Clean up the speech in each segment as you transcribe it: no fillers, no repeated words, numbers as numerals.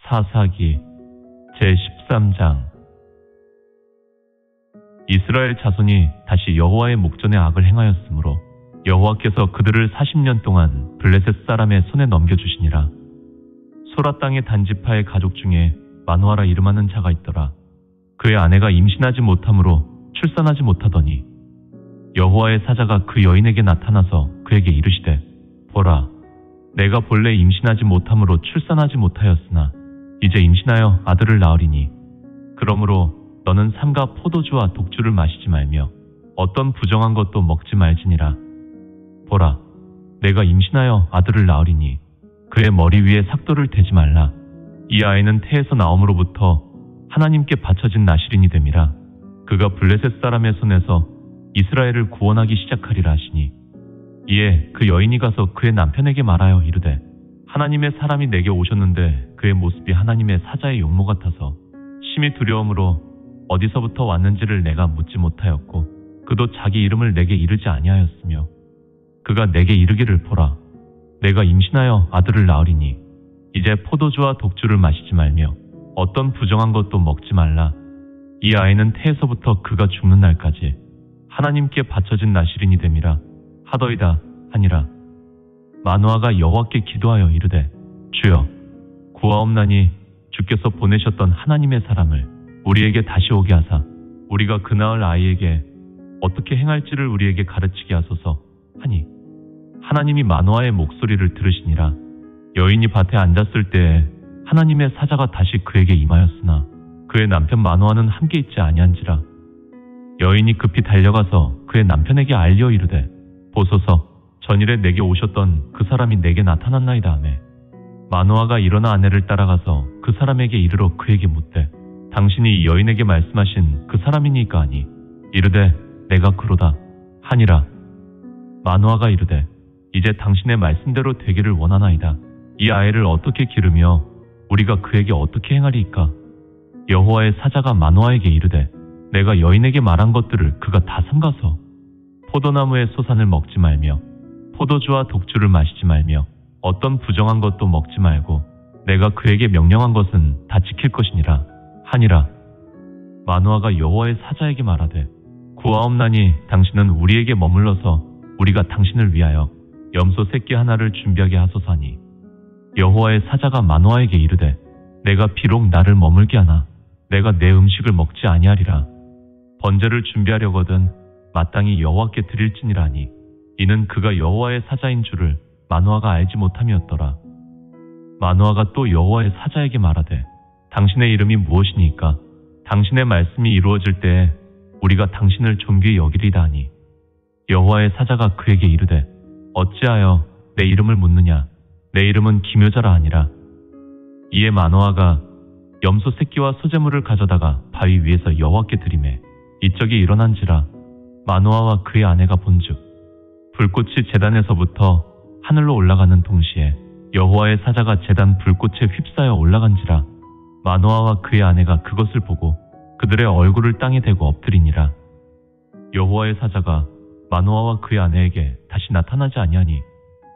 사사기 제13장. 이스라엘 자손이 다시 여호와의 목전에 악을 행하였으므로 여호와께서 그들을 40년 동안 블레셋 사람의 손에 넘겨주시니라. 소라 땅의 단지파의 가족 중에 마누아라 이름하는 자가 있더라. 그의 아내가 임신하지 못함으로 출산하지 못하더니 여호와의 사자가 그 여인에게 나타나서 그에게 이르시되, 보라, 내가 본래 임신하지 못함으로 출산하지 못하였으나 이제 임신하여 아들을 낳으리니 그러므로 너는 삼가 포도주와 독주를 마시지 말며 어떤 부정한 것도 먹지 말지니라. 보라, 내가 임신하여 아들을 낳으리니 그의 머리 위에 삭도를 대지 말라. 이 아이는 태에서 나옴으로부터 하나님께 바쳐진 나실인이 됨이라. 그가 블레셋 사람의 손에서 이스라엘을 구원하기 시작하리라 하시니, 이에 그 여인이 가서 그의 남편에게 말하여 이르되, 하나님의 사람이 내게 오셨는데 그의 모습이 하나님의 사자의 용모 같아서 심히 두려움으로 어디서부터 왔는지를 내가 묻지 못하였고 그도 자기 이름을 내게 이르지 아니하였으며, 그가 내게 이르기를, 보라, 내가 임신하여 아들을 낳으리니 이제 포도주와 독주를 마시지 말며 어떤 부정한 것도 먹지 말라. 이 아이는 태에서부터 그가 죽는 날까지 하나님께 바쳐진 나실인이 됨이라 하더이다 하니라. 마누아가 여호와께 기도하여 이르되, 주여, 구하옵나니 주께서 보내셨던 하나님의 사람을 우리에게 다시 오게 하사 우리가 그 낳을 아이에게 어떻게 행할지를 우리에게 가르치게 하소서 하니, 하나님이 마누아의 목소리를 들으시니라. 여인이 밭에 앉았을 때에 하나님의 사자가 다시 그에게 임하였으나 그의 남편 마누아는 함께 있지 아니한지라. 여인이 급히 달려가서 그의 남편에게 알려 이르되, 보소서, 전일에 내게 오셨던 그 사람이 내게 나타났나이다 하매, 마누아가 일어나 아내를 따라가서 그 사람에게 이르러 그에게 묻되, 당신이 여인에게 말씀하신 그 사람이니까 하니, 이르되 내가 그로다 하니라. 마누아가 이르되, 이제 당신의 말씀대로 되기를 원하나이다. 이 아이를 어떻게 기르며 우리가 그에게 어떻게 행하리이까? 여호와의 사자가 마누아에게 이르되, 내가 여인에게 말한 것들을 그가 다 삼가서 포도나무의 소산을 먹지 말며 포도주와 독주를 마시지 말며 어떤 부정한 것도 먹지 말고 내가 그에게 명령한 것은 다 지킬 것이니라 하니라. 마누아가 여호와의 사자에게 말하되, 구하옵나니 당신은 우리에게 머물러서 우리가 당신을 위하여 염소 새끼 하나를 준비하게 하소서 하니, 여호와의 사자가 마누아에게 이르되, 내가 비록 나를 머물게 하나 내가 내 음식을 먹지 아니하리라. 번제를 준비하려거든 마땅히 여호와께 드릴지니라 하니, 이는 그가 여호와의 사자인 줄을 마누아가 알지 못함이었더라. 마누아가 또 여호와의 사자에게 말하되, 당신의 이름이 무엇이니까? 당신의 말씀이 이루어질 때에 우리가 당신을 존귀히 여기리다 하니, 여호와의 사자가 그에게 이르되, 어찌하여 내 이름을 묻느냐? 내 이름은 기묘자라 하니라. 이에 마누아가 염소 새끼와 소재물을 가져다가 바위 위에서 여호와께 드리매 이적이 일어난지라. 마누아와 그의 아내가 본즉 불꽃이 제단에서부터 하늘로 올라가는 동시에 여호와의 사자가 제단 불꽃에 휩싸여 올라간지라. 마누아와 그의 아내가 그것을 보고 그들의 얼굴을 땅에 대고 엎드리니라. 여호와의 사자가 마누아와 그의 아내에게 다시 나타나지 아니하니,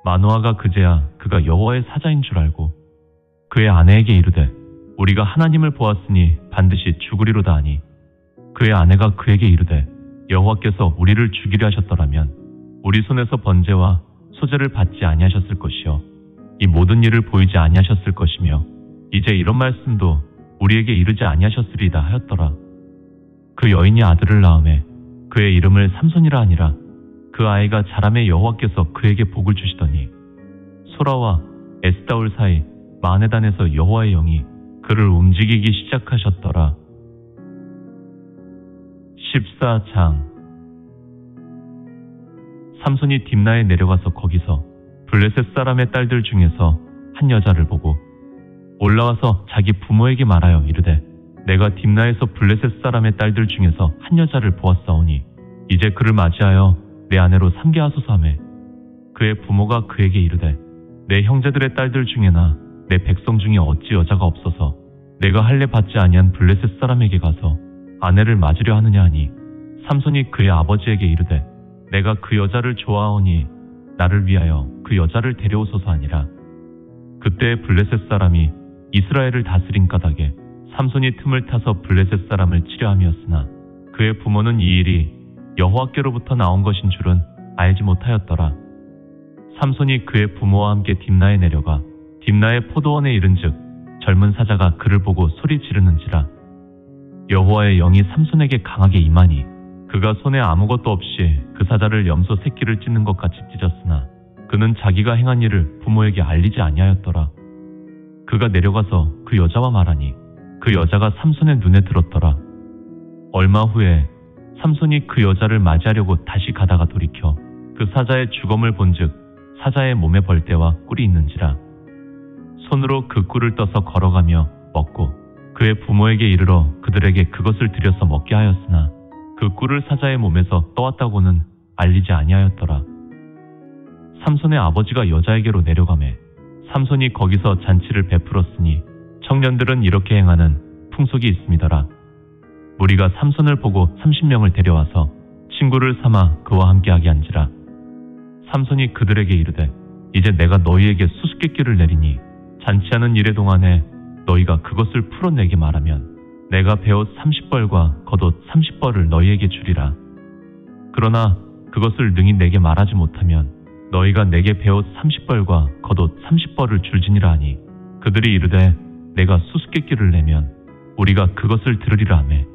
마누아가 그제야 그가 여호와의 사자인 줄 알고 그의 아내에게 이르되, 우리가 하나님을 보았으니 반드시 죽으리로다 하니, 그의 아내가 그에게 이르되, 여호와께서 우리를 죽이려 하셨더라면 우리 손에서 번제와 소제를 받지 아니하셨을 것이요 이 모든 일을 보이지 아니하셨을 것이며 이제 이런 말씀도 우리에게 이르지 아니하셨으리다 하였더라. 그 여인이 아들을 낳음에 그의 이름을 삼손이라 하니라. 그 아이가 자라매 여호와께서 그에게 복을 주시더니 소라와 에스다올 사이 마네단에서 여호와의 영이 그를 움직이기 시작하셨더라. 14장. 삼손이 딥나에 내려가서 거기서 블레셋 사람의 딸들 중에서 한 여자를 보고 올라와서 자기 부모에게 말하여 이르되, 내가 딥나에서 블레셋 사람의 딸들 중에서 한 여자를 보았사오니 이제 그를 맞이하여 내 아내로 삼게 하소서 하매, 그의 부모가 그에게 이르되, 내 형제들의 딸들 중에나 내 백성 중에 어찌 여자가 없어서 내가 할례 받지 아니한 블레셋 사람에게 가서 아내를 맞으려 하느냐 하니, 삼손이 그의 아버지에게 이르되, 내가 그 여자를 좋아하오니 나를 위하여 그 여자를 데려오소서 하니라. 그때 블레셋 사람이 이스라엘을 다스린 까닭에 삼손이 틈을 타서 블레셋 사람을 치려함이었으나 그의 부모는 이 일이 여호와께로부터 나온 것인 줄은 알지 못하였더라. 삼손이 그의 부모와 함께 딥나에 내려가 딥나의 포도원에 이른즉 젊은 사자가 그를 보고 소리 지르는지라. 여호와의 영이 삼손에게 강하게 임하니 그가 손에 아무것도 없이 그 사자를 염소 새끼를 찢는 것 같이 찢었으나 그는 자기가 행한 일을 부모에게 알리지 아니하였더라. 그가 내려가서 그 여자와 말하니 그 여자가 삼손의 눈에 들었더라. 얼마 후에 삼손이 그 여자를 맞이하려고 다시 가다가 돌이켜 그 사자의 주검을 본즉 사자의 몸에 벌떼와 꿀이 있는지라. 손으로 그 꿀을 떠서 걸어가며 먹고 그의 부모에게 이르러 그들에게 그것을 들여서 먹게 하였으나 그 꿀을 사자의 몸에서 떠왔다고는 알리지 아니하였더라. 삼손의 아버지가 여자에게로 내려가매 삼손이 거기서 잔치를 베풀었으니 청년들은 이렇게 행하는 풍속이 있음이더라. 무리가 삼손을 보고 30명을 데려와서 친구를 삼아 그와 함께하게 한지라. 삼손이 그들에게 이르되 이제 내가 너희에게 수수께끼를 내리니 잔치하는 일의 동안에 너희가 그것을 풀어내게 말하면 내가 베옷 30벌과 겉옷 30벌을 너희에게 주리라. 그러나 그것을 능히 내게 말하지 못하면 너희가 내게 베옷 30벌과 겉옷 30벌을 줄지니라 하니 그들이 이르되 내가 수수께끼를 내면 우리가 그것을 들으리라 하매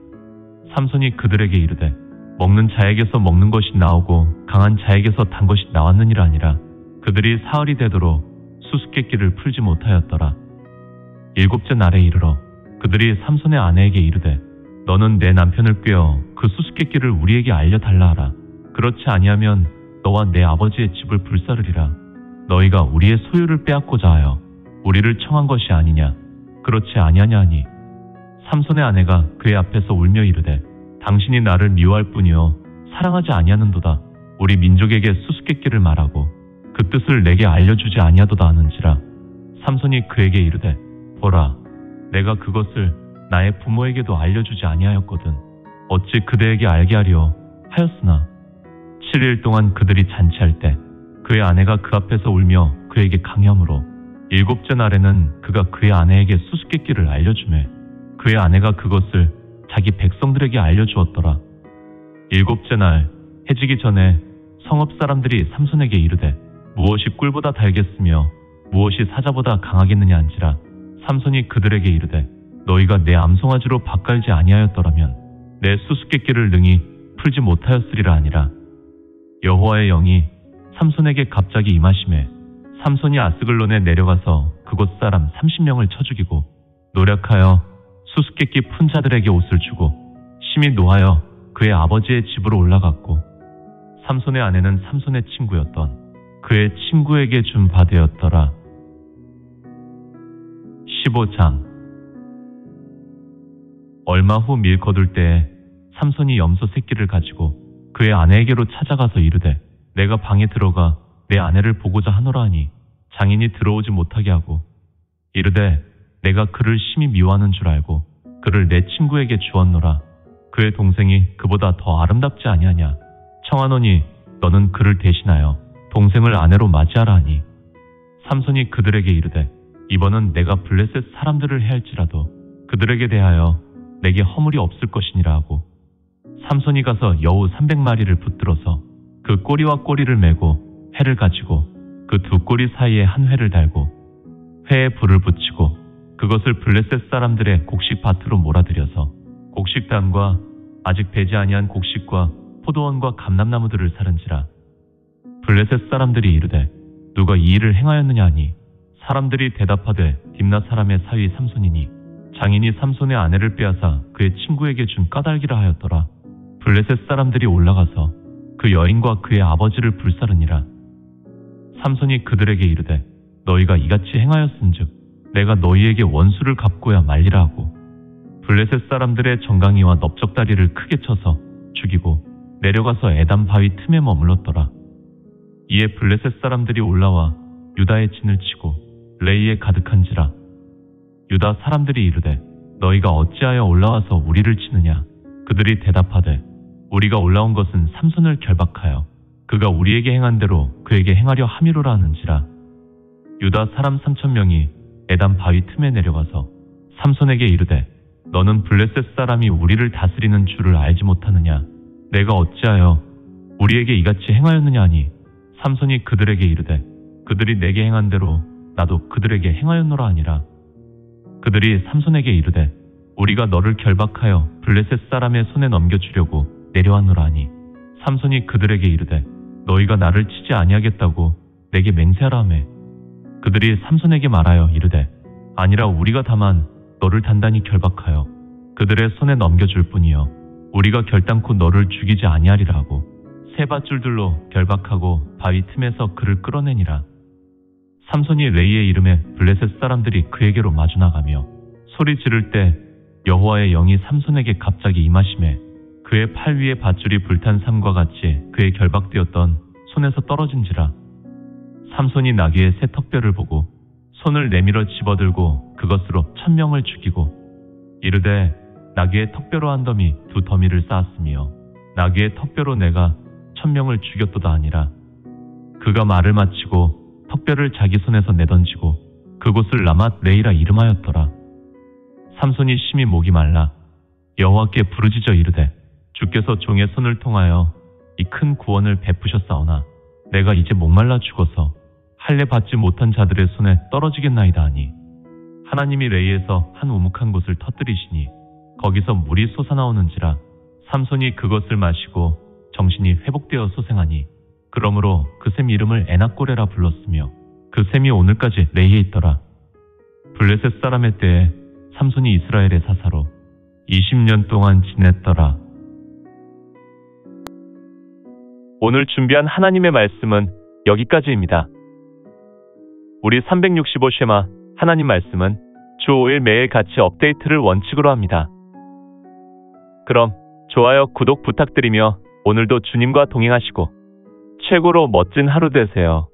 삼손이 그들에게 이르되 먹는 자에게서 먹는 것이 나오고 강한 자에게서 단 것이 나왔느니라 하니라. 그들이 사흘이 되도록 수수께끼를 풀지 못하였더라. 일곱째 날에 이르러 그들이 삼손의 아내에게 이르되 너는 내 남편을 꾀어 그 수수께끼를 우리에게 알려달라 하라. 그렇지 아니하면 너와 내 아버지의 집을 불사르리라. 너희가 우리의 소유를 빼앗고자 하여 우리를 청한 것이 아니냐. 그렇지 아니하냐 하니 삼손의 아내가 그의 앞에서 울며 이르되 당신이 나를 미워할 뿐이요 사랑하지 아니하는도다. 우리 민족에게 수수께끼를 말하고 그 뜻을 내게 알려주지 아니하도다 하는지라. 삼손이 그에게 이르되 보라 내가 그것을 나의 부모에게도 알려주지 아니하였거든 어찌 그대에게 알게 하리요 하였으나 7일 동안 그들이 잔치할 때 그의 아내가 그 앞에서 울며 그에게 강요하므로 일곱째 날에는 그가 그의 아내에게 수수께끼를 알려주매 그의 아내가 그것을 자기 백성들에게 알려주었더라. 일곱째 날 해지기 전에 성읍 사람들이 삼손에게 이르되 무엇이 꿀보다 달겠으며 무엇이 사자보다 강하겠느냐 한지라. 삼손이 그들에게 이르되 너희가 내 암송아지로 밭갈지 아니하였더라면 내 수수께끼를 능히 풀지 못하였으리라 하니라. 여호와의 영이 삼손에게 갑자기 임하시매 삼손이 아스글론에 내려가서 그곳 사람 30명을 쳐 죽이고 노력하여 수수께끼 푼 자들에게 옷을 주고 심히 노하여 그의 아버지의 집으로 올라갔고 삼손의 아내는 삼손의 친구였던 그의 친구에게 준 바 되었더라. 15장. 얼마 후 밀 거둘 때에 삼손이 염소 새끼를 가지고 그의 아내에게로 찾아가서 이르되 내가 방에 들어가 내 아내를 보고자 하노라 하니 장인이 들어오지 못하게 하고 이르되 내가 그를 심히 미워하는 줄 알고 그를 내 친구에게 주었노라. 그의 동생이 그보다 더 아름답지 아니하냐. 청하노니 너는 그를 대신하여 동생을 아내로 맞이하라 하니 삼손이 그들에게 이르되 이번은 내가 블레셋 사람들을 해할지라도 그들에게 대하여 내게 허물이 없을 것이니라 하고 삼손이 가서 여우 300마리를 붙들어서 그 꼬리와 꼬리를 메고 회를 가지고 그 두 꼬리 사이에 한 회를 달고 회에 불을 붙이고 그것을 블레셋 사람들의 곡식밭으로 몰아들여서 곡식단과 아직 배지 아니한 곡식과 포도원과 감람나무들을 사른지라. 블레셋 사람들이 이르되 누가 이 일을 행하였느냐 하니 사람들이 대답하되 딥나 사람의 사위 삼손이니 장인이 삼손의 아내를 빼앗아 그의 친구에게 준 까닭이라 하였더라. 블레셋 사람들이 올라가서 그 여인과 그의 아버지를 불사르니라. 삼손이 그들에게 이르되 너희가 이같이 행하였은즉 내가 너희에게 원수를 갚고야 말리라 하고 블레셋 사람들의 정강이와 넓적다리를 크게 쳐서 죽이고 내려가서 에담 바위 틈에 머물렀더라. 이에 블레셋 사람들이 올라와 유다의 진을 치고 레이에 가득한지라. 유다 사람들이 이르되 너희가 어찌하여 올라와서 우리를 치느냐. 그들이 대답하되 우리가 올라온 것은 삼손을 결박하여 그가 우리에게 행한 대로 그에게 행하려 함이로라 하는지라. 유다 사람 3,000명이 에단 바위 틈에 내려가서 삼손에게 이르되 너는 블레셋 사람이 우리를 다스리는 줄을 알지 못하느냐? 내가 어찌하여 우리에게 이같이 행하였느냐 하니 삼손이 그들에게 이르되 그들이 내게 행한 대로 나도 그들에게 행하였노라 하니라. 그들이 삼손에게 이르되 우리가 너를 결박하여 블레셋 사람의 손에 넘겨주려고 내려왔노라 하니 삼손이 그들에게 이르되 너희가 나를 치지 아니하겠다고 내게 맹세하라 하매 그들이 삼손에게 말하여 이르되 아니라 우리가 다만 너를 단단히 결박하여 그들의 손에 넘겨줄 뿐이요 우리가 결단코 너를 죽이지 아니하리라 하고 세 밧줄들로 결박하고 바위 틈에서 그를 끌어내니라. 삼손이 레이의 이름에 블레셋 사람들이 그에게로 마주 나가며 소리 지를 때 여호와의 영이 삼손에게 갑자기 임하시매 그의 팔 위에 밧줄이 불탄 삼과 같이 그의 결박되었던 손에서 떨어진지라. 삼손이 나귀의 새 턱뼈를 보고 손을 내밀어 집어들고 그것으로 1000명을 죽이고 이르되 나귀의 턱뼈로 한 더미 두 더미를 쌓았으며 나귀의 턱뼈로 내가 1000명을 죽였도다 하니라. 그가 말을 마치고 턱뼈를 자기 손에서 내던지고 그곳을 라맛 레이라 이름하였더라. 삼손이 심히 목이 말라 여호와께 부르짖어 이르되 주께서 종의 손을 통하여 이 큰 구원을 베푸셨사오나 내가 이제 목말라 죽어서 할례 받지 못한 자들의 손에 떨어지겠나이다 하니 하나님이 레이에서 한 우묵한 곳을 터뜨리시니 거기서 물이 솟아나오는지라. 삼손이 그것을 마시고 정신이 회복되어 소생하니 그러므로 그 샘 이름을 에낙고레라 불렀으며 그 샘이 오늘까지 레이에 있더라. 블레셋 사람의 때에 삼손이 이스라엘의 사사로 20년 동안 지냈더라. 오늘 준비한 하나님의 말씀은 여기까지입니다. 우리 365 쉐마 하나님 말씀은 주 5일 매일 같이 업데이트를 원칙으로 합니다. 그럼 좋아요, 구독 부탁드리며 오늘도 주님과 동행하시고 최고로 멋진 하루 되세요.